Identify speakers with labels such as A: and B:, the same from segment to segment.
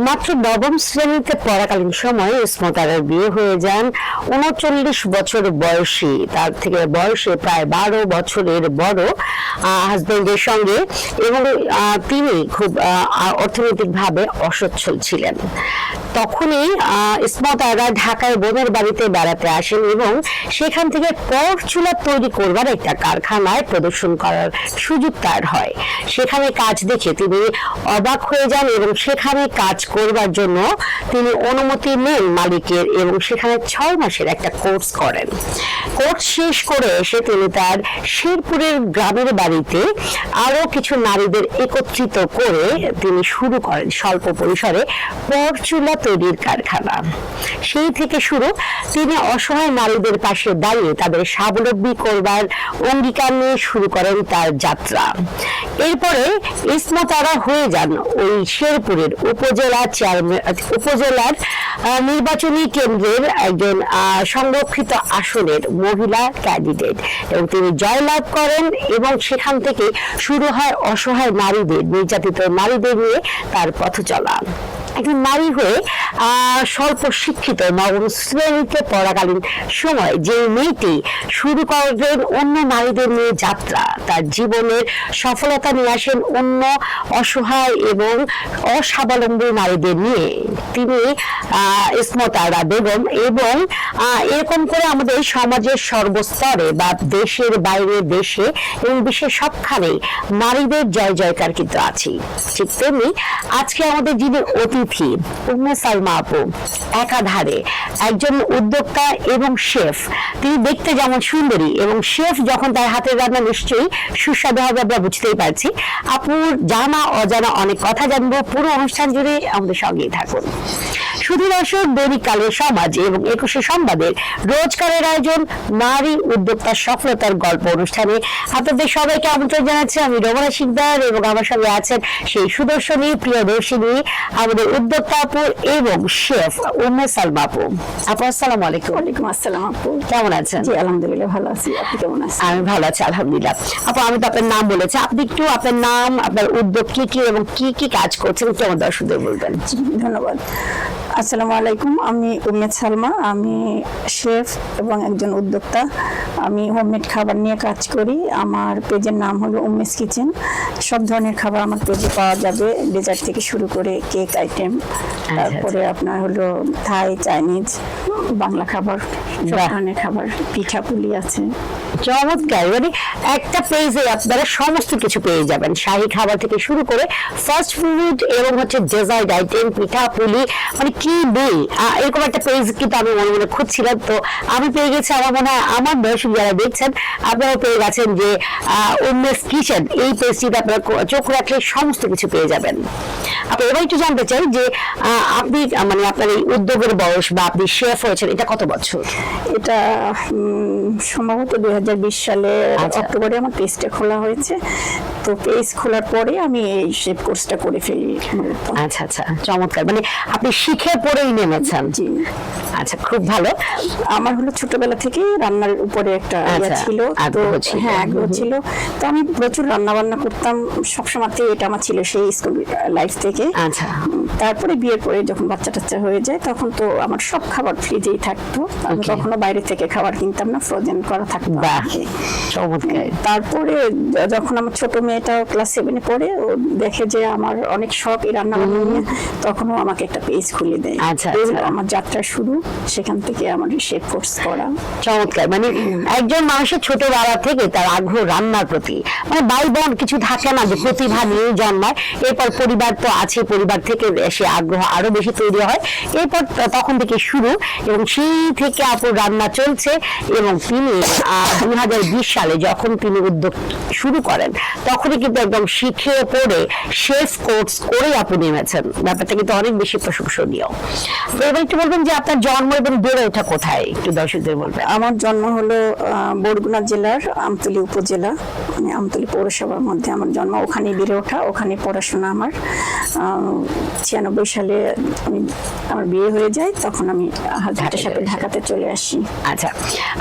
A: মাত্র নবম শ্রেণীতে পড়াকালীন সময়ে ইসমত আরার বিয়ে হয়ে যান ৩৯ বছর বয়সী, তার থেকে বয়সে প্রায় ১২ বছরের বড় হাজবেন্ডের সঙ্গে, এবং তিনি খুব অর্থনৈতিকভাবে অসচ্ছল ছিলেন। তখনই ইসমত আরা ঢাকায় বোনের বাড়িতে বেড়াতে আসেন এবং সেখান থেকে পরচুলা তৈরি করবার একটা কারখানায় প্রদর্শন করার সুযোগ তার হয়। সেখানে কাজ দেখে তিনি অবাক হয়ে যান এবং সেখানে কাজ করবার জন্য তিনি অনুমতি নেন মালিকের, এবং সেখানে ৬ মাসের একটা কোর্স করেন। কোর্স শেষ করে এসে তিনি তার শেরপুরের গ্রামের বাড়িতে আরো কিছু নারীদের একত্রিত করে তিনি শুরু করেন স্বল্প পরিসরে পরচুলা তৈরির কারখানা। সেই থেকে শুরু, তিনি অসহায় নারীদের পাশে দাঁড়িয়ে তাদের স্বাবলম্বী করবার অঙ্গীকার নিয়ে শুরু করেন তার যাত্রা। এরপরে ইসমত আরা হয়ে যান ওই শেরপুরের উপজেলার নির্বাচনী কেন্দ্রের একজন সংরক্ষিত আসনের মহিলা ক্যান্ডিডেট, এবং তিনি জয়লাভ করেন এবং সেখান থেকে শুরু হয় অসহায় নারীদের, নির্যাতিত নারীদের নিয়ে তার পথ চলা। একজন নারী হয়ে স্বল্প শিক্ষিত নবম শ্রেণীতে পড়াকালীন সময় যে মেয়েটি শুরু করেন অন্য নারীদের নিয়ে যাত্রা, তার জীবনের সফলতা নিয়ে আসেন অন্য অসহায় এবং অস্বাবলম্বী নারীদের নিয়ে তিনি ইসমত আরা বেগম। এবং এরকম করে আমাদের সমাজের সর্বস্তরে বা দেশের বাইরে দেশে এবং বিশ্বের সবখানে নারীদের জয় জয়কার কিন্তু আছে। ঠিক তেমনি আজকে আমাদের যিনি অতিথি উম্মে সালমা আপু, একাধারে একজন উদ্যোক্তা এবং শেফ। তিনি দেখতে যেমন সুন্দরী, এবং শেফ যখন তার হাতের রান্না নিশ্চয়ই সুস্বাদু হবে আমরা বুঝতেই পারছি। আপুর জানা অজানা অনেক কথা জানবো, পুরো অনুষ্ঠান জুড়ে আমাদের সঙ্গেই থাকুন। শুধু দর্শক, দৈনিক কালের সমাজ এবং ২১শে সংবাদের রোজকারের আয়োজন নারী উদ্যোক্তার সফলতার গল্প অনুষ্ঠানে আপনাদের সবাইকে আমন্ত্রণ জানাচ্ছি। আমি রমনা শিকদার, এবং আমার সঙ্গে আছেন সেই সুদর্শনী প্রিয়দর্শিনী আমাদের উদ্যোক্তা আপু এবং শেফ উম্মে সালমা আপু। আপু আসসালামু আলাইকুম।
B: ওয়ালাইকুম আসসালাম আপু,
A: কেমন আছেন?
B: জি আলহামদুলিল্লাহ ভালো আছি, আপনি কেমন আছেন?
A: আমি ভালো আছি আলহামদুলিল্লাহ। আপু, আমি তো আপনার নাম বলেছি, আপনি একটু আপনার নাম, আপনার উদ্যোগ কি কি এবং কি কি কাজ করছেন কেমন দর্শকদের বলবেন?
B: ধন্যবাদ। আসসালামু আলাইকুম, আমি উম্মে সালমা, আমি শেফ এবং একজন উদ্যোক্তা। আমি হোমমেড খাবার নিয়ে কাজ করি। আমার পেজের নাম হলো উম্মেস কিচেন। সব ধরনের খাবার আমার পেজে পাওয়া যাবে, ডেজার্ট থেকে শুরু করে কেক আইটেম, তারপরে আপনার হলো থাই, চাইনিজ, বাংলা খাবার, সব ধরনের খাবার, পিঠা পুলি আছে।
A: চমৎকার! মানে একটা পেজে আপনারা সমস্ত কিছু পেয়ে যাবেন, শাহী খাবার থেকে শুরু করে ফাস্ট ফুড এবং হচ্ছে ডেজার্ট আইটেম, পিঠা পুলি, মানে কি নেই এরকম একটা পেজ কিন্তু আমি মনে মনে খুঁজছিলাম, তো আমি পেয়ে গেছি। আমার মনে হয় আমার দর্শক যারা দেখছেন আপনারা পেয়ে গেছেন যে উম্মেস কিচেন, এই পেজটিতে আপনারা চোখ রাখলে সমস্ত কিছু পেয়ে যাবেন। আপনি এবার একটু জানতে চাই যে আপনি মানে আপনার এই উদ্যোগের বয়স বা আপনি শেফ হয়েছেন এটা কত বছর?
B: এটা সম্ভবত ২০২০ সালে অক্টোবরে আমার পেজটা খোলা হয়েছে। তো পেজ খোলার পরে আমি এই শেফ কোর্সটা করে ফেলি।
A: আচ্ছা আচ্ছা, চমৎকার! মানে আপনি শিখে পড়েই নেমেছেন?
B: জি।
A: আচ্ছা, খুব ভালো।
B: আমার হলো ছোটবেলা থেকে রান্নার উপরে একটা ইয়া ছিল, তো হ্যাঁ আগ্রহ ছিল। তো আমি প্রচুর রান্না বান্না করতাম সবসময়, এটা আমার ছিল সেই স্কুল লাইফ থেকে।
A: আচ্ছা।
B: তারপরে বিয়ের পরে যখন বাচ্চা টাচ্চা হয়ে যায় তখন তো আমার সব খাবার ফ্রিজেই থাকতো, আমি কখনো বাইরে থেকে খাবার কিনতাম না, ফ্রোজেন করা থাকতো। তারপরে যখন আমার ছোট মেয়েটাও ক্লাস 7-এ পড়ে, ও দেখে যে আমার অনেক শখ এই রান্না বান্না নিয়ে, তখনও আমাকে একটা পেজ খুলে দেয়।
A: আচ্ছা,
B: আমার যাত্রা শুরু সেখান থেকে, আমার শেফ কোর্স করা।
A: চমৎকার! মানে একজন মানুষের ছোটবেলা থেকে তার আগ্রহ রান্নার প্রতি, মানে ভাই বোন কিছু থাকে না যে প্রতিভা নিয়ে জন্মায়, এরপর পরিবার তো আছে, পরিবার থেকে সে আগ্রহ আরো বেশি তৈরি হয়, এরপর তখন থেকে শুরু, এবং সেই থেকে আপুর রান্না চলছে। এবং তিনি ২০২০ সালে যখন তিনি উদ্যোগ শুরু করেন তখনই কিন্তু একদম শিখে পড়ে শেফ কোর্স করে আপু নেমেছেন। ব্যাপারটা কিন্তু অনেক বেশি প্রশংসনীয়। এবার একটু বলবেন যে আপনার জন্ম এবং বেড়ে ওঠা কোথায়, একটু দর্শকদের বলবেন।
B: আমার জন্ম হলো বরগুনা জেলার আমতলী উপজেলা, মানে আমতলী পৌরসভার মধ্যে আমার জন্ম। ওখানে বেড়ে ওঠা, ওখানে পড়াশোনা আমার। 96 সালে আমার বিয়ে হয়ে যায়, তখন আমি হাজবেন্ডের সাথে ঢাকাতে চলে আসি।
A: আচ্ছা,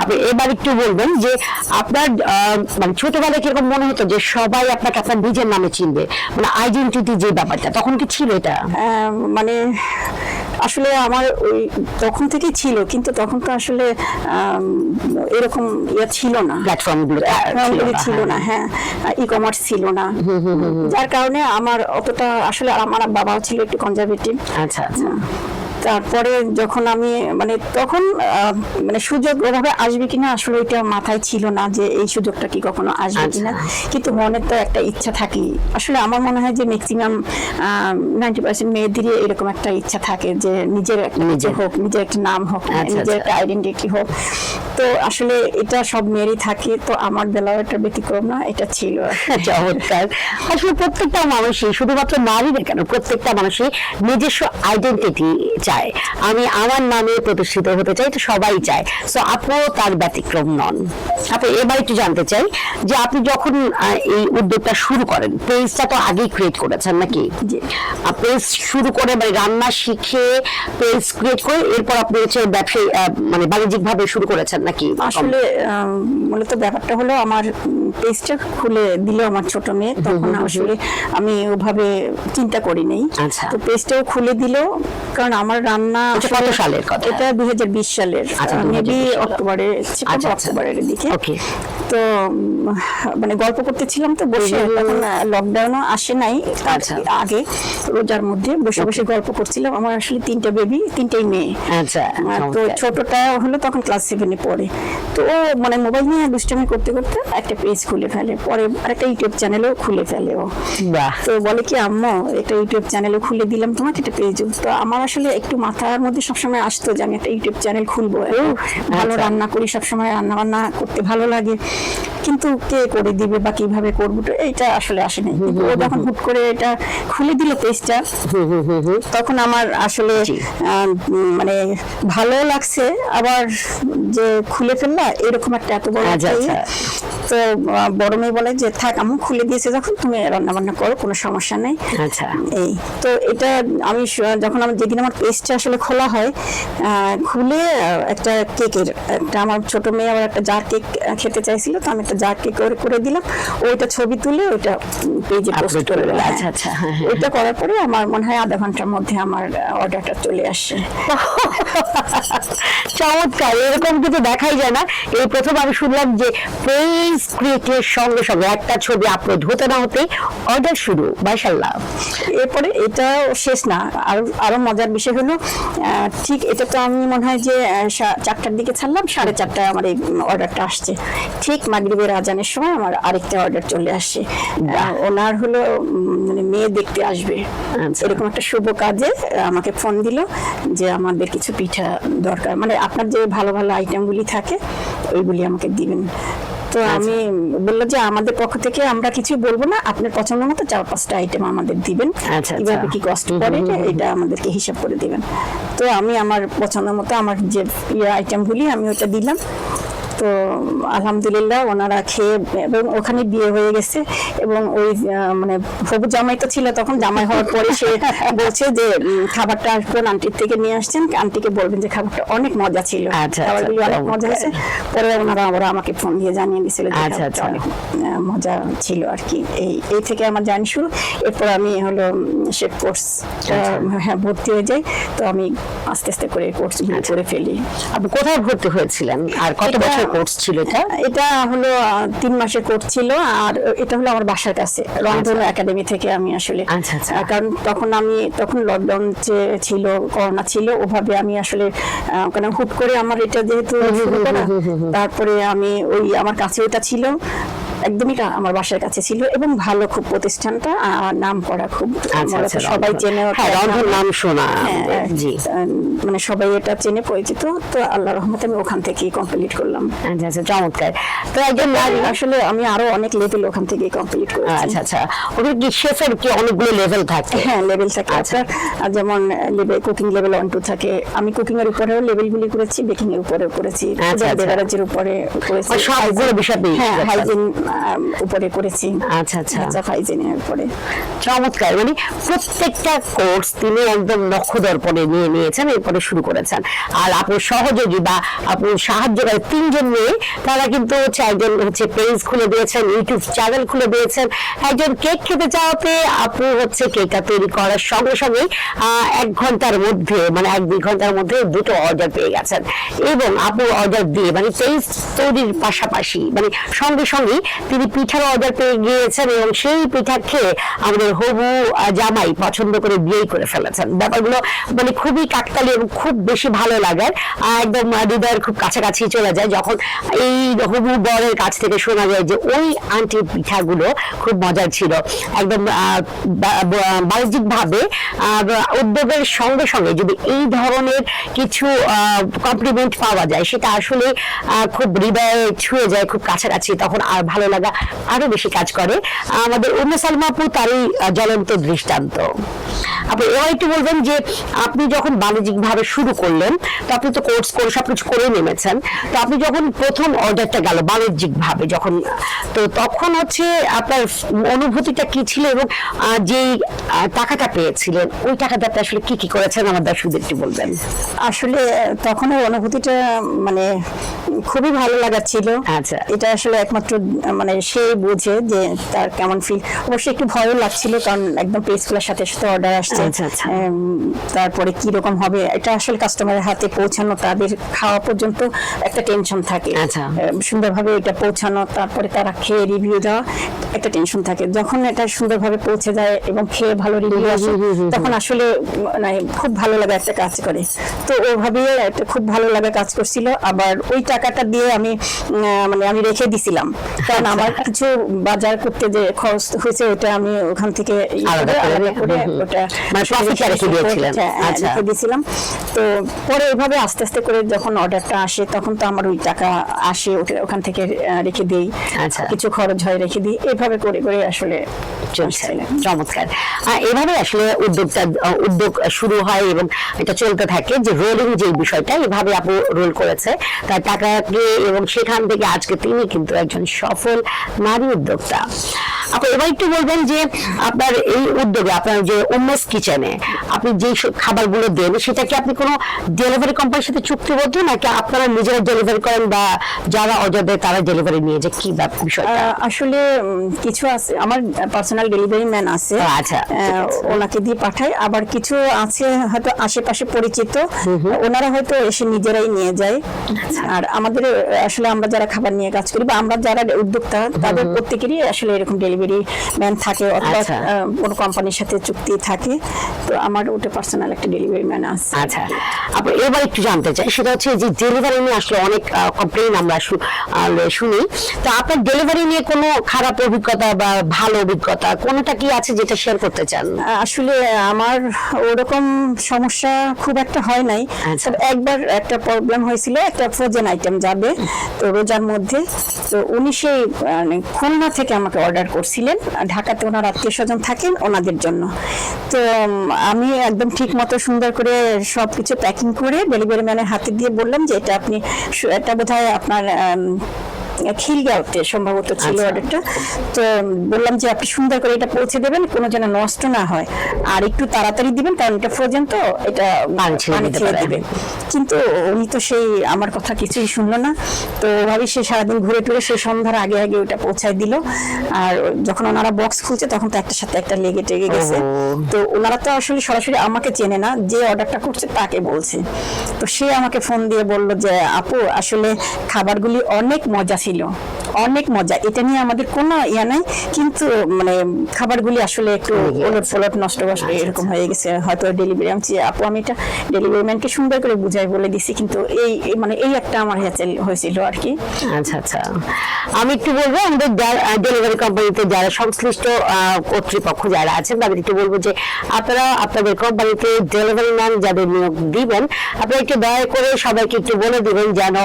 A: আপনি এবার একটু বলবেন যে আপনার মানে ছোটবেলায় কিরকম মনে হতো যে সবাই আপনাকে আপনার নিজের নামে চিনবে, মানে আইডেন্টিটি যে ব্যাপারটা তখন কি ছিল এটা?
B: মানে আসলে আমার ওই তখন থেকেই ছিল, কিন্তু তখন তো আসলে এরকম ছিল না,
A: প্ল্যাটফর্মগুলো
B: ছিল না। হ্যাঁ, ই-কমার্স ছিল না, যার কারণে আমার অতটা আসলে, আমার বাবাও ছিল একটু কনজারভেটিভ।
A: আচ্ছা আচ্ছা।
B: তারপরে যখন আমি মানে তখন মানে সুযোগ ওভাবে আসবে কিনা আসলে এটা মাথায় ছিল না যে এই সুযোগটা কি কখনো আসবে কিনা, কিন্তু মনের তো একটা ইচ্ছা থাকে। আসলে আমার মনে হয় যে ম্যাক্সিমাম 90% মেয়েদেরই এরকম একটা ইচ্ছা থাকে যে নিজের একটা নিজে হোক, নিজের একটা নাম হোক, নিজের একটা আইডেন্টিটি হোক। তো আসলে এটা সব মেয়েরই থাকে, তো আমার বেলাও একটা ব্যতিক্রম না, এটা ছিল।
A: চমৎকার। আসলে প্রত্যেকটা মানুষই, শুধুমাত্র নারীদের কেন, প্রত্যেকটা মানুষই নিজস্ব আইডেন্টিটি চায়। আমি আমার নামে প্রতিষ্ঠিত হতে চাই, তো সবাই চায়। সো আপনিও তার ব্যতিক্রম নন। আপনি এবার একটু জানতে চাই যে আপনি যখন এই উদ্যোগটা শুরু করেন, পেজটা তো আগেই ক্রিয়েট করেছেন নাকি? পেজ শুরু করে মানে রান্না শিখে পেজ ক্রিয়েট করে এরপর আপনি হচ্ছে ব্যবসায়ী মানে বাণিজ্যিক ভাবে শুরু করেছেন নাকি?
B: আসলে মূলত ব্যাপারটা হলো আমার পেজটা খুলে দিল আমার ছোট মেয়ে, তখন আসলে আমি ওভাবে চিন্তা করি নাই। তো পেজটাও খুলে দিল, কারণ আমার রান্না
A: কত সালের কথা?
B: এটা 2020 সালের, মেবি অক্টোবরের দিকে। তো মানে গল্প করতেছিলাম তো বসে, তখন লকডাউনও আসে নাই, তার আগে রোজার মধ্যে বসে বসে গল্প করছিলাম। আমার আসলে 3টা বেবি, 3টাই মেয়ে। তো ছোটটা হলো তখন ক্লাস 7-এ পড়ে, তো ও মানে মোবাইল নিয়ে দুষ্টামি করতে করতে একটা পেজ খুলে ফেলে, পরে আরেকটা ইউটিউব চ্যানেলও খুলে ফেলে ও। তো বলে কি, আম্মু একটা ইউটিউব চ্যানেলও খুলে দিলাম তোমাকে, একটা পেজ। তো আমার আসলে একটু মাথার মধ্যে সবসময় আসতো যে আমি একটা ইউটিউব চ্যানেল খুলবো, ভালো রান্না করি, সবসময় রান্না বান্না করতে ভালো লাগে, কিন্তু কে করে দিবে বা কিভাবে করবো, তো এইটা আসলে আসেনি। কিন্তু ও যখন হুট করে এটা খুলে দিল পেজটা, তখন আমার আসলে মানে ভালো লাগছে, আবার যে খুলে ফেললা এরকম একটা এত বড়। তো বড় মেয়ে বলে যে থাক আম্মু, খুলে দিয়েছে যখন, তুমি রান্না বান্না করো, কোনো সমস্যা নেই। এই তো এটা আমি যখন যেদিন আমার পেজটা আসলে খোলা হয়, খুলে একটা কেকের একটা, আমার ছোট মেয়ে আবার একটা জার কেক খেতে চাইছিল, তো আমি একটা জার কেক করে দিলাম, ওইটা ছবি তুলে ওইটা পেজে পোস্ট করে দিলাম। ওইটা করার পরে আমার মনে হয় আধা ঘন্টার মধ্যে আমার অর্ডারটা চলে আসে।
A: চমৎকার, এরকম কিছু দেখাই যায় না। এই প্রথম আমি শুনলাম যে পেজ ক্রিয়েটের সঙ্গে সঙ্গে একটা ছবি আপলোড হতে না হতে অর্ডার শুরু। মাশাআল্লাহ।
B: এরপরে এটা শেষ না, আরো মজার বিষয় হলো, ঠিক এটা তো আমি মনে হয় যে 4টার দিকে ছাড়লাম, 4:30টায় আমার এই অর্ডারটা আসছে। ঠিক মাগরিবের আজানের সময় আমার আরেকটা অর্ডার চলে আসে, ওনার হলো মানে মেয়ে দেখতে আসবে, এরকম একটা শুভ কাজে আমাকে ফোন দিল যে আমাদের কিছু পিঠা দরকার, মানে আপনার যে ভালো ভালো আইটেমগুলি থাকে ওইগুলি আমাকে দিবেন। তো আমি বললাম যে আমাদের পক্ষ থেকে আমরা কিছু বলবো না, আপনার পছন্দ মতো 4-5টা আইটেম আমাদের দিবেন, কিভাবে কি কষ্ট পড়ে এটা আমাদেরকে হিসাব করে দিবেন। তো আমি আমার পছন্দ মতো আমার যে আইটেমগুলি আমি ওটা দিলাম। তো আলহামদুলিল্লাহ ওনারা খেয়ে, এবং ওখানে বিয়ে হয়ে গেছে, এবং ওই মানে হবু জামাই তো ছিল তখন, জামাই হওয়ার পরে সে বলছে যে খাবারটা কোন আন্টির থেকে নিয়ে আসছেন, আন্টিকে বলবেন যে খাবারটা অনেক মজা ছিল, খাবারগুলি অনেক মজা হয়েছে। পরে ওনারা আমাকে ফোন দিয়ে জানিয়ে দিয়েছিল যে অনেক মজা ছিল আর কি। এই থেকে আমার জার্নি শুরু। এরপর আমি হলো শেফ কোর্স ভর্তি হয়ে যাই, তো আমি আস্তে আস্তে করে কোর্সগুলো করে ফেলি।
A: আপনি কোথায় ভর্তি হয়েছিলেন আর কত বছর কোর্স ছিল এটা?
B: এটা হলো 3 মাসের কোর্স ছিল, আর এটা হলো আমার বাসার কাছে রংধনু একাডেমি থেকে আমি আসলে, কারণ তখন লকডাউন ছিল, করোনা ছিল, ওভাবে আমি আসলে কারণ হুট করে আমার এটা যেহেতু শুরু করা, তারপরে আমি ওই আমার কাছে এটা ছিল, একদমই আমার বাসার কাছে ছিল, এবং ভালো খুব প্রতিষ্ঠানটা, নাম করা খুব, সবাই চেনে,
A: নাম শোনা,
B: মানে সবাই এটা চেনে, পরিচিত। তো আল্লাহর রহমতে আমি ওখান থেকেই কমপ্লিট করলাম।
A: চমৎকার। তো একজন
B: আসলে আমি আরো অনেক লেভেল ওখান থেকেই কমপ্লিট করেছি।
A: ওদের কি শেফের কি অনেকগুলো লেভেল থাকে?
B: হ্যাঁ, লেভেল থাকে। যেমন কুকিং লেভেল 1-2 থাকে, আমি কুকিং এর উপরেও লেভেলগুলি করেছি, বেকিং এর উপরেও করেছি, বেভারেজের উপরে করেছি,
A: সবগুলো বিষয়।
B: হ্যাঁ, হাইজিন উপরে করেছি।
A: আচ্ছা আচ্ছা,
B: হাইজিনের উপরে।
A: চমৎকার। মানে প্রত্যেকটা কোর্স তিনি একদম নক্ষদর্পণে নিয়ে নিয়েছেন, এরপরে শুরু করেছেন। আর আপনার সহযোগী বা আপনার সাহায্যকারী 3 জন মেয়ে, তারা কিন্তু হচ্ছে একজন হচ্ছে পেজ খুলে দিয়েছেন, ইউটিউব চ্যানেল খুলে দিয়েছেন। একজন কেক খেতে চাওয়াতে আপু হচ্ছে কেকটা তৈরি করার সঙ্গে সঙ্গে 1 ঘন্টার মধ্যে, মানে 1-2 ঘন্টার মধ্যে 2টো অর্ডার পেয়ে গেছেন। এবং আপু অর্ডার দিয়ে মানে পেজ তৈরির পাশাপাশি মানে সঙ্গে সঙ্গে তিনি পিঠার অর্ডার পেয়ে গিয়েছেন, এবং সেই পিঠা খেয়ে আমাদের হবু জামাই পছন্দ করে বিয়ে করে ফেলেছেন। ব্যাপারগুলো মানে খুবই কাকতালীয় এবং খুব বেশি ভালো লাগার, একদম হৃদয়ের খুব কাছাকাছি চলে যায় যখন এই হবু বরের কাছ থেকে শোনা যায় যে ওই আন্টির পিঠাগুলো খুব মজার ছিল। একদম বাণিজ্যিক ভাবে উদ্যোগের সঙ্গে সঙ্গে যদি এই ধরনের কিছু কমপ্লিমেন্ট পাওয়া যায়, সেটা আসলে খুব হৃদয়ে ছুঁয়ে যায়, খুব কাছাকাছি, তখন আর ভালো লাগা আরো বেশি কাজ করে। আমাদের উম্মে সালমা আপু তারই জ্বলন্ত দৃষ্টান্ত। আপনি এবার একটু বলবেন যে আপনি যখন বাণিজ্যিক ভাবে শুরু করলেন, তো আপনি তো কোর্স করে সবকিছু করে নেমেছেন, তো আপনি যখন প্রথম অর্ডারটা গেল বাণিজ্যিক ভাবে যখন, তো তখন হচ্ছে আপনার অনুভূতিটা কি ছিল, এবং যে টাকাটা পেয়েছিলেন ওই টাকাটা আপনি আসলে কি কি করেছেন আমার দর্শকদের একটু বলবেন।
B: আসলে তখন অনুভূতিটা মানে খুবই ভালো লাগাচ্ছিল।
A: আচ্ছা,
B: এটা আসলে একমাত্র মানে সেই বোঝে যে তার কেমন ফিল। অবশ্যই একটু ভয়ও লাগছিল, কারণ একদম পেজ খোলার সাথে সাথে অর্ডার আসছে। তারপরে কি রকম হবে এটা আসলে কাস্টমারের হাতে পৌঁছানো, তাদের খাওয়া পর্যন্ত একটা টেনশন থাকে। সুন্দরভাবে এটা পৌঁছানো, তারপরে তারা খেয়ে রিভিউ দেওয়া, একটা টেনশন থাকে। যখন এটা সুন্দরভাবে পৌঁছে যায় এবং খেয়ে ভালো রিভিউ আসে, তখন আসলে মানে খুব ভালো লাগা একটা কাজ করে। তো ওভাবে একটা খুব ভালো লাগা কাজ করছিল। আবার ওই টাকাটা দিয়ে আমি মানে আমি রেখে দিছিলাম, কারণ আমার কিছু বাজার করতে যে খরচ হয়েছে ওটা আমি ওখান থেকে আলাদা করে ওটা রেখে দিয়েছিলাম। তো পরে এভাবে আস্তে আস্তে করে যখন অর্ডারটা আসে, তখন তো আমার ওই টাকা আসে, ওখান থেকে রেখে দিই, কিছু খরচ হয় রেখে দিই, এভাবে করে করে আসলে চলছে।
A: চমৎকার। এভাবে আসলে উদ্যোগ শুরু হয় এবং এটা চলতে থাকে, যে রোলিং যে বিষয়টা এভাবে আপু রোল করেছে তার টাকাকে, এবং সেখান থেকে আজকে তিনি কিন্তু একজন সফল নারী উদ্যোক্তা। আপনি এবার একটু বলবেন যে আপনার এই উদ্যোগে, আপনার যে উম্মেস কিচেনে আপনি যে খাবারগুলো দেন, সেটা কি আপনি কোনো ডেলিভারি কোম্পানির সাথে চুক্তিবদ্ধ, নাকি আপনারা নিজেরা ডেলিভারি করেন বা যারা অর্ডার দেয় তারা ডেলিভারি নিয়ে যায়, কি বিষয়টা?
B: আসলে কিছু আছে, আমার পার্সোনাল ডেলিভারি ম্যান আছে।
A: আচ্ছা,
B: ওনাকে দিয়ে পাঠাই। আবার কিছু আছে হয়তো আশেপাশে পরিচিত, ওনারা হয়তো এসে নিজেরাই নিয়ে যায়। আর আমাদের আসলে আমরা যারা খাবার নিয়ে কাজ করি বা আমরা যারা উদ্যোক্তা, তাদের প্রত্যেকেরই আসলে এরকম ডেলিভারি ম্যান থাকে, অথবা কোনো কোম্পানির সাথে চুক্তি থাকে। তো আমার ওটা পার্সোনাল একটা ডেলিভারি ম্যান আছে।
A: আচ্ছা, আপনি এবার একটু জানতে চাই, সেটা হচ্ছে যে ডেলিভারি নিয়ে আসলে অনেক কমপ্লেইন আমরা শুনি, তো আপনার ডেলিভারি নিয়ে কোনো খারাপ অভিজ্ঞতা বা ভালো অভিজ্ঞতা কোনোটা কি আছে যেটা শেয়ার করতে চান?
B: আসলে আমার ওরকম সমস্যা খুব একটা হয় নাই। একবার একটা প্রবলেম হয়েছিল, একটা ফ্রোজেন আইটেম যাবে তো রোজার মধ্যে, তো উনি সেই খুলনা থেকে আমাকে অর্ডার করছিলেন, ঢাকাতে ওনার আত্মীয় স্বজন থাকেন, ওনাদের জন্য। তো আমি একদম ঠিক মতো সুন্দর করে সবকিছু প্যাকিং করে ডেলিভারি ম্যানের হাতে দিয়ে বললাম যে এটা আপনি, এটা বোধহয় আপনার খিলগাঁওতে সম্ভবত ছিল অর্ডারটা। তো বললাম যে আপনি সুন্দর করে এটা পৌঁছে দেবেন, কোনো যেন নষ্ট না হয়, আর একটু তাড়াতাড়ি দিবেন, কারণ এটা ফ্রোজেন তো এটা পানি ছেড়ে দেবে। কিন্তু উনি তো সেই আমার কথা কিছুই শুনলো না। তো ওভাবেই সে সারাদিন ঘুরে টুরে সে সন্ধ্যার আগে আগে ওটা পৌঁছায় দিল। আর যখন ওনারা বক্স খুলছে, তখন তো একটার সাথে একটা লেগে টেগে গেছে। তো ওনারা তো আসলে সরাসরি আমাকে চেনে না, যে অর্ডারটা করছে তাকে বলছে। তো সে আমাকে ফোন দিয়ে বলল যে আপু আসলে খাবারগুলি অনেক মজা ছিল, অনেক মজা, এটা নিয়ে আমাদের কোনো ইয়া নাই, কিন্তু মানে খাবারগুলি আসলে একটু ওলট ফলট নষ্ট এরকম হয়ে গেছে, হয়তো ডেলিভারি। আমি আপু আমি এটা ডেলিভারি ম্যানকে সুন্দর করে বুঝাই বলে দিছি, কিন্তু এই মানে এই একটা আমার হয়েছিল আর কি।
A: আচ্ছা আচ্ছা, আমি একটু বলবো আমাদের ডেলিভারি কোম্পানিতে যারা সংশ্লিষ্ট কর্তৃপক্ষ যারা আছেন তাদের একটু বলবো যে আপনারা আপনাদের কোম্পানিতে ডেলিভারি ম্যান যাদের নিয়োগ দিবেন, আপনারা একটু দয়া করে সবাইকে একটু বলে দিবেন যেন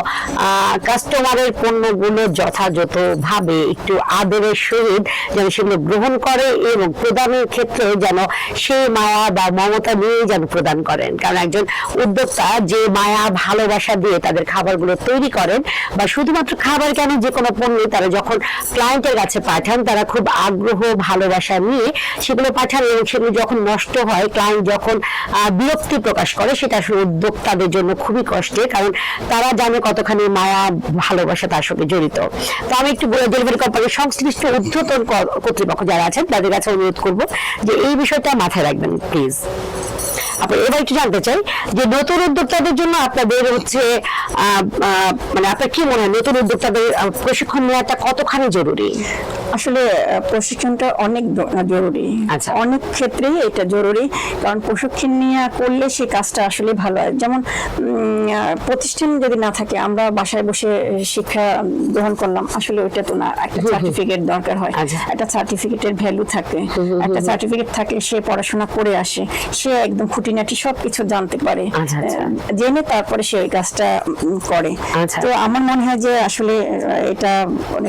A: কাস্টমারের পণ্যগুলো যথাযথ যথাযথ ভাবে একটু আদরের সহিত যেন সেগুলো গ্রহণ করে এবং প্রদানের ক্ষেত্রে যেন সেই মায়া বা মমতা নিয়ে যেন প্রদান করেন। কারণ একজন উদ্যোক্তা যে মায়া ভালোবাসা দিয়ে তাদের খাবারগুলো তৈরি করেন, বা শুধুমাত্র খাবার কেন, যে কোনো পণ্য তারা যখন ক্লায়েন্টের কাছে পাঠান তারা খুব আগ্রহ ভালোবাসা নিয়ে সেগুলো পাঠান, এবং সেগুলো যখন নষ্ট হয়, ক্লায়েন্ট যখন বিরক্তি প্রকাশ করে, সেটা আসলে উদ্যোক্তাদের জন্য খুবই কষ্টের, কারণ তারা জানে কতখানি মায়া ভালোবাসা তার সঙ্গে জড়িত। তো আমি একটু ডেলিভারি কোম্পানির সংশ্লিষ্ট ঊর্ধ্বতন কর্তৃপক্ষ যারা আছেন তাদের কাছে অনুরোধ করবো যে এই বিষয়টা মাথায় রাখবেন প্লিজ। আপনি এবার একটু জানতে চাই যে নতুন উদ্যোক্তাদের জন্য আপনাদের হচ্ছে মানে আপনার কি মনে হয় নতুন উদ্যোক্তাদের প্রশিক্ষণ নেওয়াটা কতখানি জরুরি?
B: আসলে প্রশিক্ষণটা অনেক জরুরি।
A: আচ্ছা।
B: অনেক ক্ষেত্রেই এটা জরুরি, কারণ প্রশিক্ষণ নিয়ে করলে সেই কাজটা আসলে ভালো হয়। যেমন প্রতিষ্ঠান যদি না থাকে, আমরা বাসায় বসে শিক্ষা গ্রহণ করলাম, আসলে ওইটা তো না, একটা সার্টিফিকেট দরকার হয়।
A: আচ্ছা।
B: একটা সার্টিফিকেটের ভ্যালু থাকে, একটা সার্টিফিকেট থাকলে সে পড়াশোনা করে আসে, সে একদম খুঁটিনাটি সবকিছু জানতে পারে,
A: আচ্ছা, আচ্ছা।
B: জেনে তারপরে সে এই কাজটা করে।
A: আচ্ছা।
B: তো আমার মনে হয় যে আসলে এটা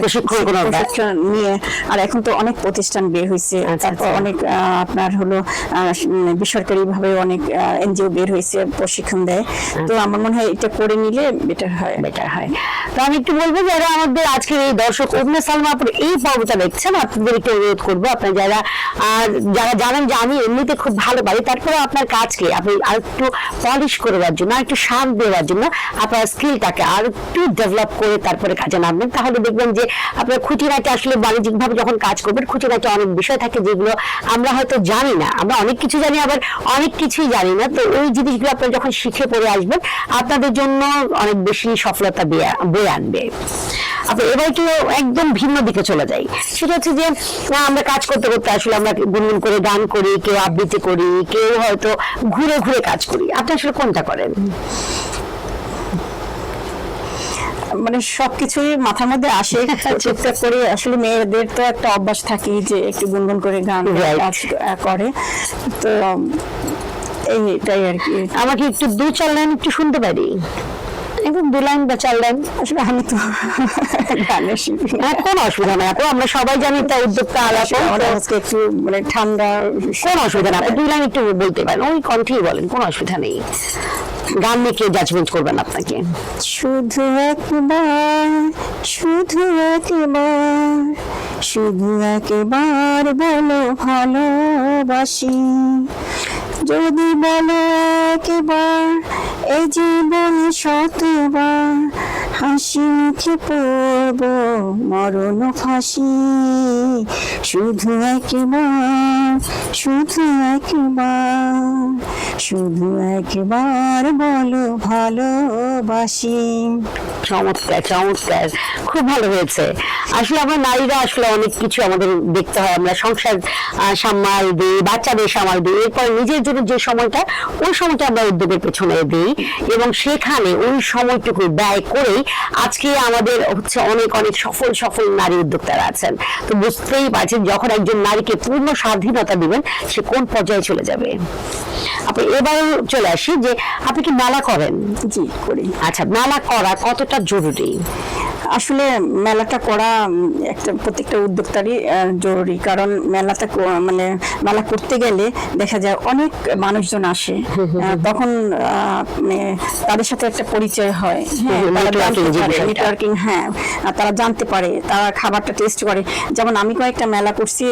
B: প্রশিক্ষণ নিয়ে, আর এখন তো অনেক প্রতিষ্ঠান বের হয়েছে,
A: আচ্ছা,
B: তারপর
A: আচ্ছা।
B: অনেক আপনার হলো বেসরকারি ভাবে অনেক এনজিও বের হয়েছে, প্রশিক্ষণ দেয়। তো আমার মনে হয় এটা করে নিলে বেটার হয়।
A: তো আমি একটু বলবো যারা আমাদের আজকের এই দর্শক উম্মে সালমা আপুর এই পর্বটা দেখছেন, আপনাদের একটু অনুরোধ করবো, আপনার যারা জানেন যে আমি এমনিতে খুব ভালো পারি, তারপরে আপনার কাজকে আপনি আর একটু পলিশ করবার জন্য, আর একটু শান দেওয়ার জন্য আপনার স্কিলটাকে আর একটু ডেভেলপ করে তারপরে কাজে নামবেন, তাহলে দেখবেন যে আপনার খুঁটিনাটি আসলে বাণিজ্যিক ভাবে যখন কাজ করবেন, খুঁটিনাটি অনেক বিষয় থাকে যেগুলো আমরা হয়তো জানি না। আমরা অনেক কিছু জানি, আবার অনেক কিছুই জানি না। তো ওই জিনিসগুলো আপনারা যখন শিখে পড়ে আসবেন, আপনাদের জন্য অনেক বেশি সফলতা বয়ে আনবে। আপনি এবার একটু একদম ভিন্ন দিকে চলে যাই, সেটা হচ্ছে যে আমরা কাজ করতে করতে আসলে আমরা গুনগুন করে গান করি, কেউ আবৃত্তি করি, কেউ হয়তো ঘুরে ঘুরে কাজ করি। আপনি আসলে কোনটা করেন?
B: মানে সবকিছুই মাথার মধ্যে আসে, টুকটাক করে। আসলে মেয়েদের তো একটা অভ্যাস থাকে যে একটু গুনগুন করে গান কাজ করে, তো এইটাই আর কি।
A: আমাকে একটু 2-4 লাইন একটু শুনতে পারি, একদম 2 লাইন বা 4 লাইন?
B: আসলে আমি তো গানের শিল্পী না।
A: কোনো অসুবিধা নেই আপু, আমরা সবাই জানি তা উদ্যোক্তা আলাপ,
B: আজকে একটু মানে ঠান্ডা,
A: কোনো অসুবিধা নেই। আপনি 2 লাইন একটু বলতে পারেন, ওই কণ্ঠেই বলেন, কোনো অসুবিধা নেই। গান নিয়ে কেউ জাজমেন্ট করবেন আপনাকে।
B: শুধু একবার, শুধু একবার, শুধু একবার বলো ভালোবাসি, যদি বলো একবার এই জীবনে শতবার, হাসি মুখে পড়ব মরণ ফাঁসি, শুধু একবার, শুধু একবার, শুধু একবার বলো ভালোবাসি।
A: চমৎকার চমৎকার, খুব ভালো হয়েছে। আসলে আমরা নারীরা আসলে অনেক কিছু আমাদের দেখতে হয়, আমরা সংসার সামাল দিই, বাচ্চাদের সামাল দিই, এরপর নিজের জন্য যে সময়টা, ওই সময়টা আমরা উদ্যোগের পেছনে দিই, এবং সেখানে ওই সময়টুকু ব্যয় করেই আজকে আমাদের হচ্ছে অনেক অনেক সফল সফল নারী উদ্যোক্তারা আছেন। তো বুঝতেই পারছেন যখন একজন নারীকে পূর্ণ স্বাধীনতা দিবেন, সে কোন পর্যায়ে চলে যাবে। আপনি এবার চলে আসি যে আপনি কি মেলা করেন?
B: জি, করি।
A: আচ্ছা, মেলা করা কতটা জরুরি?
B: আসলে মেলাটা করা একটা প্রত্যেকটা উদ্যোক্তারই জরুরি, কারণ মেলাটা মানে মেলা করতে গেলে দেখা যায় অনেক মানুষজন আসে, তখন মানে তাদের সাথে একটা পরিচয় হয়, নেটওয়ার্কিং, হ্যাঁ, তারা জানতে পারে, তারা খাবারটা টেস্ট করে। যেমন আমি কয়েকটা মেলা করছি,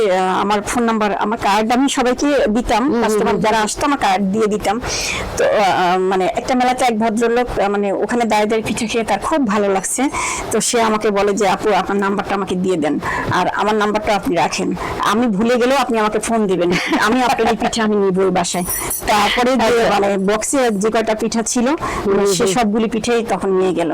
B: আমার ফোন নাম্বার, আমার কার্ড আমি সবাইকে দিতাম, কাস্টমার যারা আসতো আমার কার্ড দিয়ে দিতাম। তো মানে একটা মেলাতে এক ভদ্রলোক মানে ওখানে দাঁড়িয়ে পিঠা খেয়ে তার খুব ভালো লাগছে, তো সে আমাকে বলে যে আপু আপনার নাম্বারটা আমাকে দিয়ে দেন, আর আমার নাম্বারটা আপনি রাখেন, আমি ভুলে গেলেও আপনি আমাকে ফোন দিবেন, আমি আপনার এই পিঠা আমি নিব বাসায়। তারপরে মানে বক্সে যে কয়টা পিঠা ছিল সে সবগুলি পিঠাই তখন নিয়ে গেল,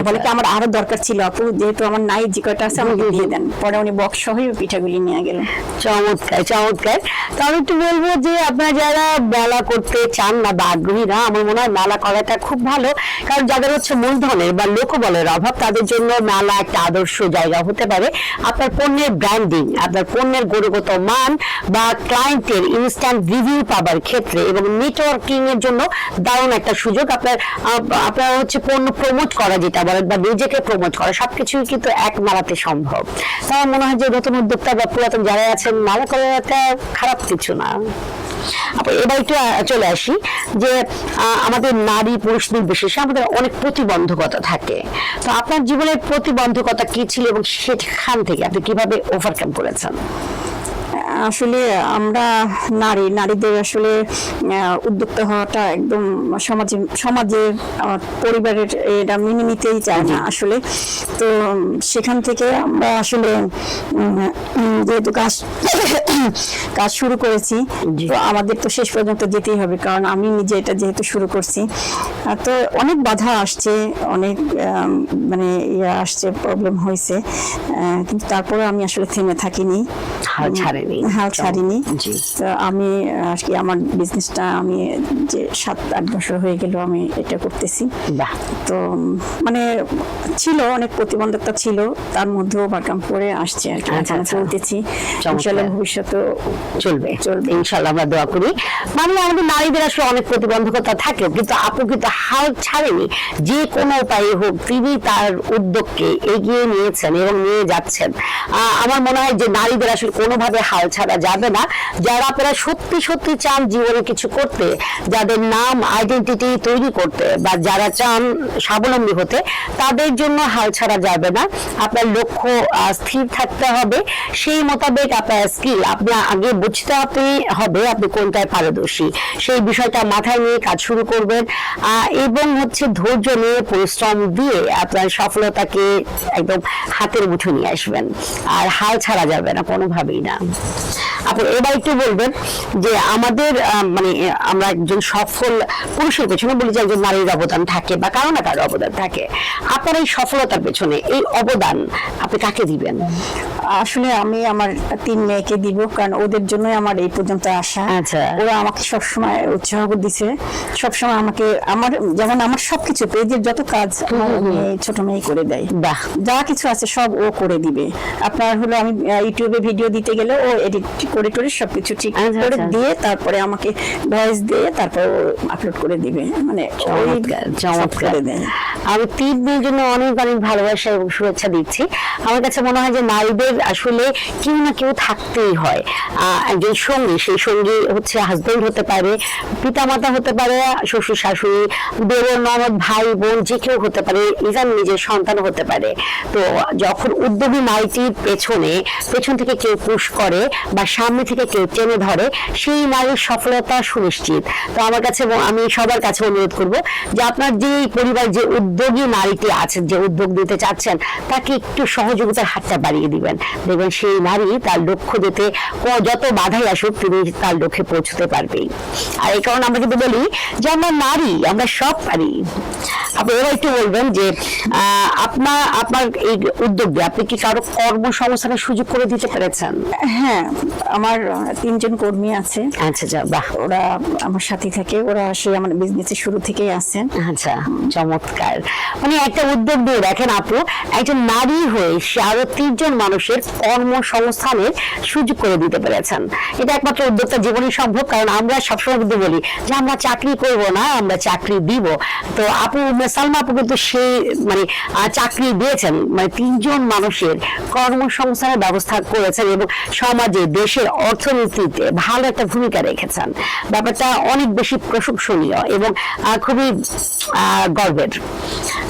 B: বলে কি আমার আরো দরকার ছিল আপু, যেহেতু আমার নাই, যে কয়টা আছে আমাকে দিয়ে দেন। পরে উনি বক্স সহই পিঠাগুলি নিয়ে গেল।
A: চমৎকার চমৎকার। তো আমি একটু বলবো যে আপনারা যারা মেলা করতে চান না বা আগ্রহী না, আমার মনে হয় মেলা করাটা খুব ভালো, কারণ যাদের হচ্ছে মূলধনের বা লোকবলের অভাব, তাদের জন্য মেলা একটা আদর্শ জায়গা হতে পারে। আপনার পণ্যের ব্র্যান্ডিং, আপনার পণ্যের গুণগত মান বা ক্লায়েন্টের ইনস্ট্যান্ট রিভিউ পাবার ক্ষেত্রে এবং নেটওয়ার্কিং এর জন্য দারুণ একটা সুযোগ। আপনার হচ্ছে পণ্য প্রমোট করা যেটা বলেন বা নিজেকে প্রমোট করা, সবকিছুই কিন্তু এক মেলাতে সম্ভব। তো আমার মনে হয় যে নতুন উদ্যোক্তা বা পুরাতন যারা আছেন, মেলা করাটা খারাপ কিছু না। এবার একটু চলে আসি যে আমাদের নারী পুরুষ নির্বিশেষে আমাদের অনেক প্রতিবন্ধকতা থাকে। তো আপনার জীবনের প্রতিবন্ধকতা কি ছিল এবং সেখান থেকে আপনি কিভাবে ওভারকাম করেছেন?
B: আসলে আমরা নারীদের আসলে উদ্যোক্তা হওয়াটা একদম সমাজে পরিবারের এটা মেনে নিতেই চায় না আসলে। তো সেখান থেকে আমরা আসলে যেহেতু কাজ শুরু করেছি, তো আমাদের তো শেষ পর্যন্ত যেতেই হবে, কারণ আমি নিজে এটা যেহেতু শুরু করছি। তো অনেক বাধা আসছে, অনেক মানে আসছে, প্রবলেম হয়েছে, কিন্তু তারপরে আমি আসলে থেমে থাকিনি,
A: হাল ছাড়িনি।
B: তো আমি আর কি আমার বিজনেসটা আমি যে 7-8 বছর হয়ে গেল আমি এটা করতেছি। তো মানে ছিল অনেক প্রতিবন্ধকতা ছিল, তার মধ্যেও ওভারকাম করে আসছে আর কি, চলতেছি। ইনশাআল্লাহ ভবিষ্যতে চলবে
A: ইনশাআল্লাহ, আমরা দোয়া করি। মানে আমাদের নারীদের আসলে অনেক প্রতিবন্ধকতা থাকে, কিন্তু আপু কিন্তু হাল ছাড়েনি। যে কোনো উপায়ে হোক তিনি তার উদ্যোগকে এগিয়ে নিয়েছেন এবং নিয়ে যাচ্ছেন। আমার মনে হয় যে নারীদের আসলে কোনোভাবে হাল ছাড়া যাবে না। যারা আপনারা সত্যি সত্যি চান জীবনে কিছু করতে, যাদের নাম আইডেন্টিটি তৈরি করতে বা যারা চান স্বাবলম্বী হতে, তাদের জন্য হাল ছাড়া যাবে না। আপনার লক্ষ্য স্থির থাকতে হবে, সেই মোতাবেক আপনার স্কিল আপনার আগে বুঝতে হবে আপনি কোনটায় পারদর্শী, সেই বিষয়টা মাথায় নিয়ে কাজ শুরু করবেন এবং হচ্ছে ধৈর্য নিয়ে পরিশ্রম দিয়ে আপনার সফলতাকে একদম হাতের মুঠো নিয়ে আসবেন। আর হাল ছাড়া যাবে না কোনোভাবেই না। আপনি এবার একটু বলবেন যে আমাদের মানে আমরা একজন সফল পুরুষের পেছনে বলি যে একজন নারীর অবদান থাকে বা কারো না কারো অবদান থাকে, আপনার এই সফলতার পেছনে এই অবদান আপনি কাকে দিবেন?
B: আসলে আমি আমার 3 মেয়েকে দিব, কারণ ওদের জন্যই আমার এই পর্যন্ত আসা। ওরা আমাকে সবসময় উৎসাহ দিছে, সবসময় আমাকে যেমন আমার সবকিছু পেজের যত কাজ ছোট মেয়ে করে দেয়, যা কিছু আছে সব ও করে দিবে। আপনার হলো আমি ইউটিউবে ভিডিও দিতে গেলে ও এডিট করে সবকিছু ঠিক করে দিয়ে তারপরে আমাকে ভয়েস দিয়ে তারপর আপলোড করে দিবে। মানে
A: চমৎকার। আমি 3 মেয়ের জন্য অনেক অনেক ভালোবাসা এবং শুভেচ্ছা দিচ্ছি। আমার কাছে মনে হয় যে নারীদের আসলে কেউ না কেউ থাকতেই হয়, একজন সঙ্গী। সেই সঙ্গী হচ্ছে হাজবেন্ড হতে পারে, পিতামাতা হতে পারে, শ্বশুর শাশুড়ি, দেবর ননদ, ভাই বোন, যে কেউ হতে পারে, ইভেন নিজের সন্তান হতে পারে। তো যখন উদ্যোগী নারীটির পেছন থেকে কেউ পুশ করে বা সামনে থেকে কেউ টেনে ধরে, সেই নারীর সফলতা সুনিশ্চিত। তো আমার কাছে আমি সবার কাছে অনুরোধ করব যে আপনার যে পরিবার যে উদ্যোগী নারীটি আছেন, যে উদ্যোগ দিতে চাচ্ছেন, তাকে একটু সহযোগিতার হাতটা বাড়িয়ে দিবেন। দেখবেন সেই নারী তার লক্ষ্য যেতে যত বাধাই আসুক তিনি তার লক্ষ্যে পৌঁছতে পারবেই। আর এই কারণে আমরা কিন্তু বলি যে আমরা নারী, আমরা সব পারি। আপনি এবার একটু বলবেন যে আপনার এই উদ্যোগ দিয়ে আপনি কি কারো কর্মসংস্থানের সুযোগ করে দিতে পেরেছেন?
B: হ্যাঁ, আমার 3 জন কর্মী আছে।
A: আচ্ছা, বাহ।
B: ওরা আমার সাথে থাকে, ওরা সেই আমার বিজনেসের শুরু থেকেই আছেন।
A: আচ্ছা, চমৎকার। মানে একটা উদ্যোগ দিয়ে দেখেন আপু, একজন নারী হয়ে সে আরো 3 জন মানুষের কর্মসংস্থানের সুযোগ করে দিতে পেরেছেন। এটা একমাত্র উদ্যোক্তা জীবনই সম্ভব, কারণ আমরা সবসময় কিন্তু বলি যে আমরা চাকরি করব না, আমরা চাকরি দিব। তো আপু সালমা আপু কিন্তু সেই মানে চাকরি দিয়েছেন, মানে 3 জন মানুষের কর্মসংস্থানের ব্যবস্থা করেছেন এবং সমাজে, দেশের অর্থনীতিতে ভালো একটা ভূমিকা রেখেছেন। ব্যাপারটা অনেক বেশি প্রশংসনীয় এবং খুবই গর্বের।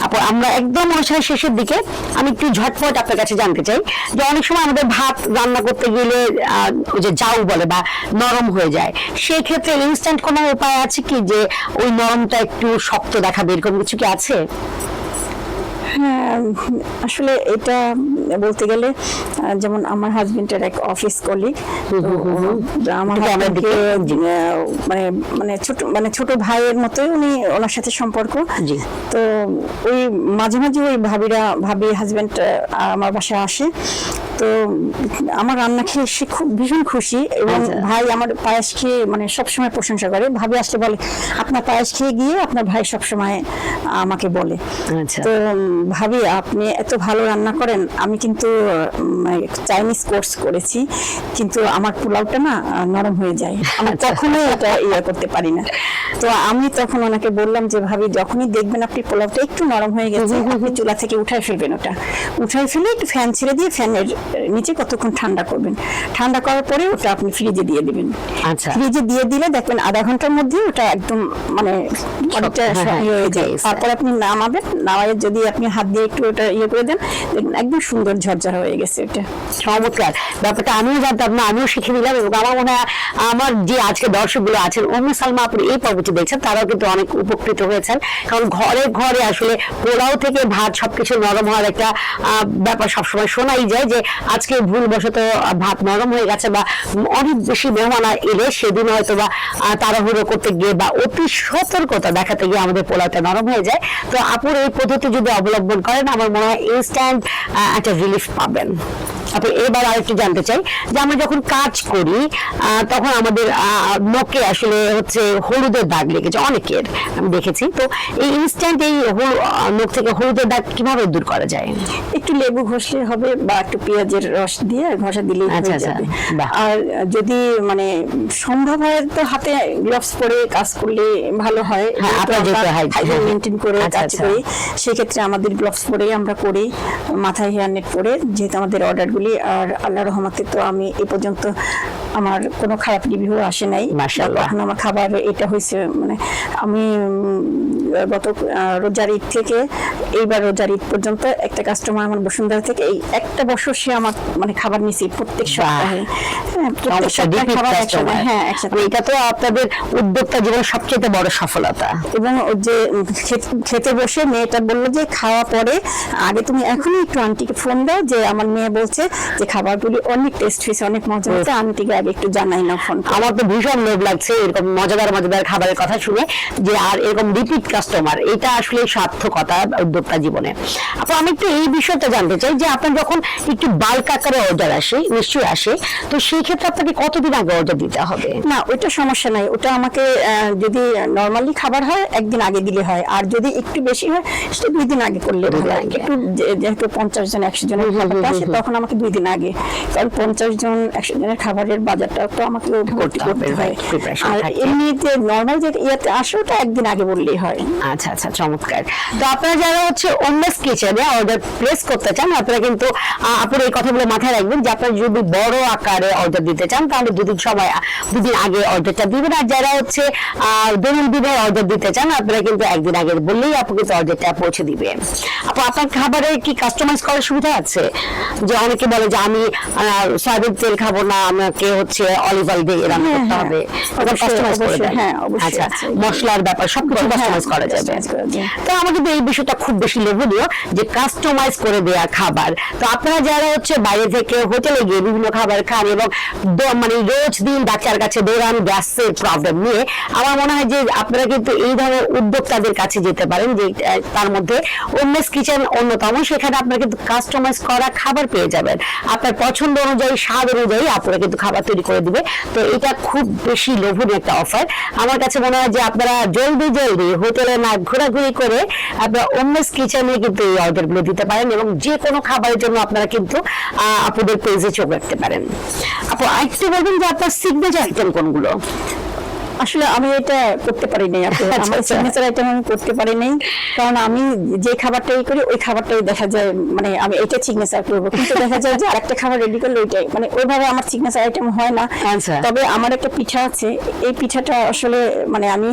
A: আপু আমরা একদম অনুষ্ঠানের শেষের দিকে আমি একটু ঝটপট আপনার কাছে জানতে চাই যে অনেক সময় আমাদের ভাত রান্না করতে গেলে ওই যে জাউ বলে বা নরম হয়ে যায়, সেই ক্ষেত্রে ইনস্ট্যান্ট কোনো উপায় আছে কি যে ওই নরমটা একটু শক্ত দেখাবে, এরকম কিছু কি আছে?
B: হ্যাঁ, আসলে এটা বলতে গেলে যেমন আমার হাজবেন্ডের এক অফিস কলিগ, আমার মানে ছোট ভাইয়ের মতোই উনি, ওনার সাথে সম্পর্ক। তো ওই মাঝে মাঝে ওই ভাবি হাজবেন্ড আমার বাসায় আসে, তো তো আমার রান্না খেয়ে সে খুব ভীষণ খুশি, এবং
A: আচ্ছা।
B: ভাই আমার পায়েস খেয়ে মানে সবসময় প্রশংসা করে। ভাবি আসলে বলে আপনার পায়েস খেয়ে গিয়ে আপনার ভাই সবসময় আমাকে বলে।
A: আচ্ছা।
B: তো ভাবি আপনি এত ভালো রান্না করেন, আমি কিন্তু চাইনিজ কোর্স করেছি, কিন্তু আমার পোলাওটা না নরম হয়ে যায়, আমি কখনো এটা করতে পারি না। তো আমি তখন ওনাকে বললাম যে ভাবি যখনই দেখবেন আপনি পোলাওটা একটু নরম হয়ে গেছে, আপনি চুলা থেকে উঠায় ফেলবেন, ওটা উঠায় ফেলে একটু ফ্যান ছেড়ে দিয়ে ফ্যানের নিচে কতক্ষণ ঠান্ডা করবেন, ঠান্ডা করার পরে ওটা আপনি ফ্রিজে দিয়ে দিবেন।
A: আচ্ছা।
B: ফ্রিজে দিয়ে দিলে দেখবেন আধা ঘন্টার মধ্যে ওটা একদম মানে অনেকটা হয়ে যায়। তারপর আপনি নামাবেন, নামায় যদি আপনি হাত দিয়ে একটু ওটা করে দেন, দেখবেন একদম সুন্দর ঝরঝরা হয়ে গেছে এটা।
A: চমৎকার ব্যাপারটা, আমিও জানতাম না, আমিও শিখে নিলাম। এবং আমার মনে হয় আমার যে আজকে দর্শকগুলো আছেন, উম্মে সালমা আপনি এই পর্বটি দেখছেন, তারাও কিন্তু অনেক উপকৃত হয়েছেন। কারণ ঘরে ঘরে আসলে পোলাও থেকে ভাত সবকিছু নরম হওয়ার একটা ব্যাপার সবসময় শোনাই যায়, যে আজকে ভুলবশত ভাত নরম হয়ে গেছে বা অনেক বেশি মেহমান এলে সেদিন হয়তো বা তাড়াহুড়ো করতে গিয়ে বা অতি সতর্কতা দেখাতে গিয়ে আমাদের পোলাওটা নরম হয়ে যায়। তো আপুর এই পদ্ধতি যদি অবলম্বন করেন, আমার মনে হয় ইনস্ট্যান্ট একটা রিলিফ পাবেন। আপনি এবার আরেকটু জানতে চাই যে আমরা যখন কাজ করি তখন আমাদের নখে আসলে হচ্ছে হলুদের দাগ লেগেছে অনেকের, আমি দেখেছি। তো এই ইনস্ট্যান্ট এই নখ থেকে হলুদের দাগ কিভাবে দূর করা যায়?
B: একটু লেবু ঘষলে হবে, বা একটু পেঁয়াজের রস দিয়ে ঘষা দিলেই হয়ে যাবে। আর যদি মানে সম্ভব হয় তো হাতে গ্লাভস পরে কাজ করলে ভালো হয়, মেনটেন করে কাজ করি, সেক্ষেত্রে আমাদের গ্লাভস পরে আমরা করি, মাথায় হেয়ারনেট পরে, যেহেতু আমাদের অর্ডার গুলি। আর আল্লাহর রহমতে তো আমি এ পর্যন্ত আমার কোনো খারাপ রিভিউ আসে নাই।
A: মাশাআল্লাহ।
B: এখন আমার খাবার এটা হয়েছে, মানে আমি গত রোজার ঈদ থেকে এইবার রোজার ঈদ পর্যন্ত একটা কাস্টমার আমার বসুন্ধরা থেকে এই একটা বছর সে আমার মানে খাবার নিয়েছে প্রত্যেক সপ্তাহে।
A: হ্যাঁ, এটা তো আপনাদের উদ্যোক্তা জীবনের সবচেয়ে বড় সফলতা।
B: এবং যে খেতে বসে মেয়েটা বললো যে খাওয়া পরে আগে তুমি এখনই একটু আন্টিকে ফোন দাও, যে আমার মেয়ে বলছে যে খাবারগুলি অনেক টেস্ট হয়েছে, অনেক মজা হয়েছে, আন্টিকে আগে একটু জানাই না ফোন।
A: আমার তো ভীষণ লোভ লাগছে এরকম মজাদার মজাদার খাবারের কথা শুনে, যে আর এরকম রিপিট কাস্টমার, এটা আসলে সার্থকতা উদ্যোক্তা জীবনে। আপু আমি একটু এই বিষয়টা জানতে চাই যে আপনার যখন একটু বাল্ক আকারে অর্ডার আসে, নিশ্চয়ই আসে, তো সেই ক্ষেত্রে আপনাকে কতদিন আগে অর্ডার দিতে হবে?
B: না ওইটা সমস্যা নাই, ওটা আমাকে যদি নরমালি খাবার হয় একদিন আগে দিলে হয়, আর যদি একটু বেশি হয় সেটা 2 দিন আগে করলে ভালো। একটু যেহেতু 50 জন 100 জনের খাবারটা আসে, তখন আমাকে 2 দিন আগে, কারণ 50 জন 100 জনের খাবারের বাজারটা তো আমাকে ভর্তি করতে হয়। আর এমনিতে নরমাল যে ইয়েতে আসে ওটা একদিন আগে বললেই হয়।
A: আচ্ছা আচ্ছা, চমৎকার। তো আপনারা যারা হচ্ছে উম্মেস কিচেনে অর্ডার প্লেস করতে চান, আপনারা কিন্তু আপনারা এই কথাগুলো মাথায় রাখবেন যে আপনারা যদি বড় আকারে অর্ডার দিতে চান তাহলে 2 দিন আগে অর্ডারটা দিবেন। আর যারা হচ্ছে দৈনন্দিনের অর্ডার দিতে চান, আপনারা কিন্তু 1 দিন আগে বললেই আপনি কিন্তু অর্ডারটা পৌঁছে দিবেন। আপু আপনার খাবারে কি কাস্টমাইজ করার সুবিধা আছে? যে অনেকে বলে যে আমি সয়াবিন তেল খাবো না, আমাকে হচ্ছে অলিভ অয়েল দিয়ে রান্না করতে হবে, কাস্টমাইজ করে দেন?
B: হ্যাঁ অবশ্যই।
A: আচ্ছা, মশলার ব্যাপার সবকিছু কাস্টমাইজ করা যাবে। তো আমাদের এই বিষয়টা খুব বেশি লোভনীয় যে কাস্টমাইজ করে দেয়া খাবার। তো আপনারা যারা হচ্ছে বাইরে থেকে হোটেলে গিয়ে বিভিন্ন খাবার খান এবং মানে রোজ দিন ডাক্তার কাছে দৌড়ান গ্যাসের প্রবলেম নিয়ে, আমার মনে হয় যে আপনারা কিন্তু এই ধরনের উদ্যোক্তাদের কাছে যেতে পারেন, যে তার মধ্যে উম্মেস কিচেন অন্যতম। সেখানে আপনারা কিন্তু কাস্টমাইজ করা খাবার পেয়ে যাবেন, আপনার পছন্দ অনুযায়ী স্বাদ অনুযায়ী আপনারা কিন্তু খাবার তৈরি করে দিবে। তো এটা খুব বেশি লোভনীয় একটা অফার। আমার কাছে মনে হয় যে আপনারা জলদি হোটেলে না ঘোরাঘুরি করে আপনারা উম্মেস কিচেনে কিন্তু এই অর্ডার গুলো দিতে পারেন, এবং যে কোনো খাবারের জন্য আপনারা কিন্তু আপনাদের পেজে চোখ রাখতে পারেন। আপু আরেকটু বলবেন যে আপনার সিগনেচার আইটেম কোনগুলো?
B: আসলে আমি এটা করতে পারি নাই, আমার সিগনেচার আইটেম আমি করতে পারি নাই, কারণ আমি যে খাবারটাই করি ওই খাবারটাই দেখা যায় মানে আমি এটা সিগনেচার করবো, কিন্তু দেখা যায় যে আরেকটা খাবার রেডি করলে ওইটাই মানে ওইভাবে আমার সিগনেচার আইটেম হয় না। তবে আমার একটা পিঠা আছে, এই পিঠাটা আসলে মানে আমি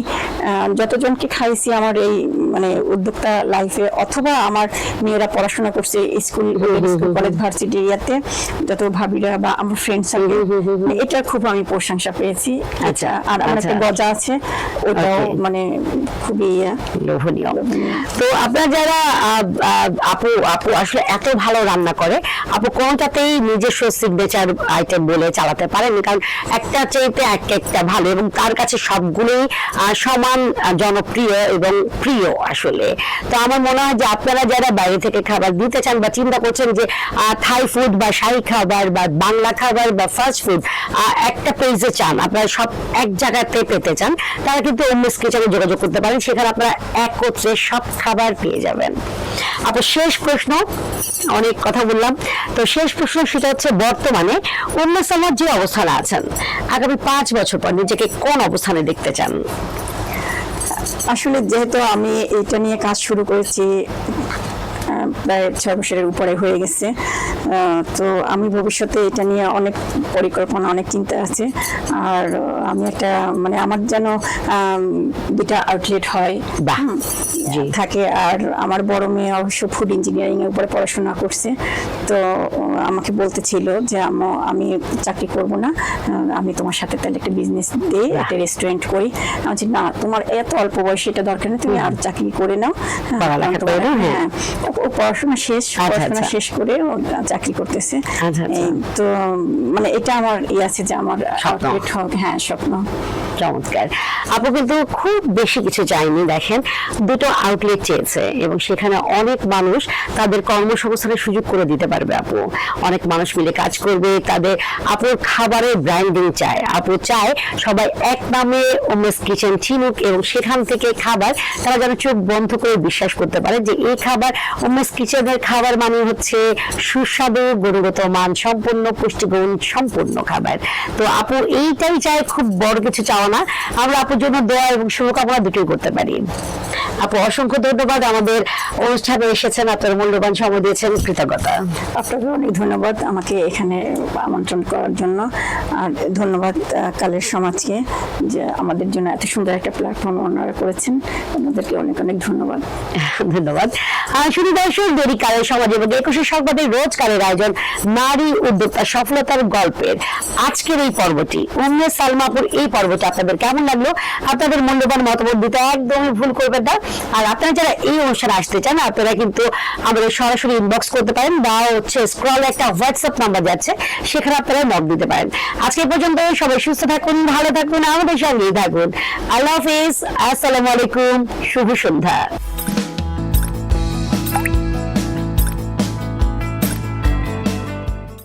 B: যতজনকে খাইছি আমার এই মানে উদ্যোক্তা লাইফে, অথবা আমার মেয়েরা পড়াশোনা করছে স্কুল কলেজ ভার্সিটি ইয়াতে, যত ভাবিরা বা আমার ফ্রেন্ড সার্কেল, এটা খুব আমি প্রশংসা পেয়েছি। আচ্ছা, আর আমার একটা গজা আছে, ওটাও
A: Okay.
B: মানে খুবই
A: লোভনীয়। তো আপনারা যারা আপু আপু আসলে এত ভালো রান্না করে, আপু কোনটাতেই নিজস্ব সিগনেচার আইটেম বলে চালাতে পারেনি, কারণ একটা চাইতে একটা ভালো এবং তার কাছে সবগুলোই সমান জনপ্রিয় এবং প্রিয় আসলে। তো আমার মনে হয় যে আপনারা যারা বাইরে থেকে খাবার দিতে চান বা চিন্তা করছেন যে থাই ফুড বা শাহী খাবার বা বাংলা খাবার বা ফাস্ট ফুড একটা পেজে চান, আপনারা সব এক জায়গাতে পেতে চান, তারা কিন্তু উম্মেস কিচেনে যোগাযোগ করতে পারেন, সেখানে আপনারা একত্রে সব খাবার পেয়ে যাবেন। আপনার শেষ প্রশ্ন, অনেক কথা বললাম, তো শেষ প্রশ্ন সেটা হচ্ছে বর্তমানে উম্মেস সালমা যে অবস্থানে আছেন, আগামী 5 বছর পর নিজেকে কোন অবস্থানে দেখতে চান?
B: আসলে যেহেতু আমি এটা নিয়ে কাজ শুরু করেছি প্রায় 6 বছরের উপরে হয়ে গেছে, তো আমি ভবিষ্যতে এটা নিয়ে অনেক পরিকল্পনা, অনেক চিন্তা আছে। আর আমি একটা মানে আমার যেন দুটা আউটলেট হয় থাকে। আর আমার বড় মেয়ে অবশ্য ফুড ইঞ্জিনিয়ারিং এর উপরে পড়াশোনা করছে, তো আমাকে বলতেছিল যে আমি চাকরি করব না, আমি তোমার সাথে তাহলে একটা বিজনেস দিই, একটা রেস্টুরেন্ট করি। আমি বলছি না, তোমার এত অল্প বয়সে এটা দরকার নেই, তুমি আর চাকরি করে নাও। হ্যাঁ, ও পড়াশোনা শেষ, পড়াশোনা শেষ করে ও চাকরি করতেছে। তো মানে এটা আমার আছে যে আমার আউটলেট হোক। হ্যাঁ, স্বপ্ন।
A: চমৎকার। আপু কিন্তু খুব বেশি কিছু চাইনি, দেখেন দুটো আউটলেট চেয়েছে এবং সেখানে অনেক মানুষ তাদের কর্মসংস্থানের সুযোগ করে দিতে পারবে। আপু অনেক মানুষ মিলে কাজ করবে, তাদের আপুর খাবারের ব্র্যান্ডিং চায়, আপু চায় সবাই এক নামে উম্মেস কিচেন চিনুক এবং সেখান থেকে খাবার তারা যেন চোখ বন্ধ করে বিশ্বাস করতে পারে যে এই খাবার উম্মেস কিচেনের খাবার মানে হচ্ছে সুস্বাদু, গুণগত মান সম্পন্ন, পুষ্টিগুণ সম্পূর্ণ খাবার। তো আপু এইটাই চায়, খুব বড় কিছু চাওয়া না, আমরা আপুর জন্য দোয়া এবং শুভকামনা দুটোই করতে পারি। আপু অসংখ্য ধন্যবাদ, আমাদের অনুষ্ঠানে এসেছেন, আপনার মূল্যবান সময় দিয়েছেন, কৃতজ্ঞতা।
B: আপনাকে অনেক ধন্যবাদ আমাকে এখানে আমন্ত্রণ করার জন্য, আর ধন্যবাদ কালের সমাজকে যে আমাদের জন্য এত সুন্দর একটা প্ল্যাটফর্ম ওনারা করেছেন, ওনাদেরকে অনেক অনেক ধন্যবাদ।
A: ধন্যবাদ। শুধু দর্শক, দেরি কালের সমাজ এবং 21 সংবাদের রোজকারের আয়োজন নারী উদ্যোক্তা সফলতার গল্পের আজকের এই পর্বটি, উম্মেস সালমাপুর এই পর্বটি আপনাদের কেমন লাগলো? আপনাদের মূল্যবান মতামত দিতে একদমই ভুল করবেন না। আর আপনারা যারা এই অনুষ্ঠানে আসতে চান, আপনারা কিন্তু আমাদের সরাসরি ইনবক্স করতে পারেন বা হচ্ছে স্ক্রলে একটা হোয়াটসঅ্যাপ নাম্বার যাচ্ছে, সেখানে আপনারা নক দিতে পারেন। আজকে পর্যন্ত সবাই সুস্থ থাকুন, ভালো থাকুন, আমাদের সঙ্গেই থাকুন। আল্লাহ হাফেজ, আসসালামু আলাইকুম, শুভ সন্ধ্যা।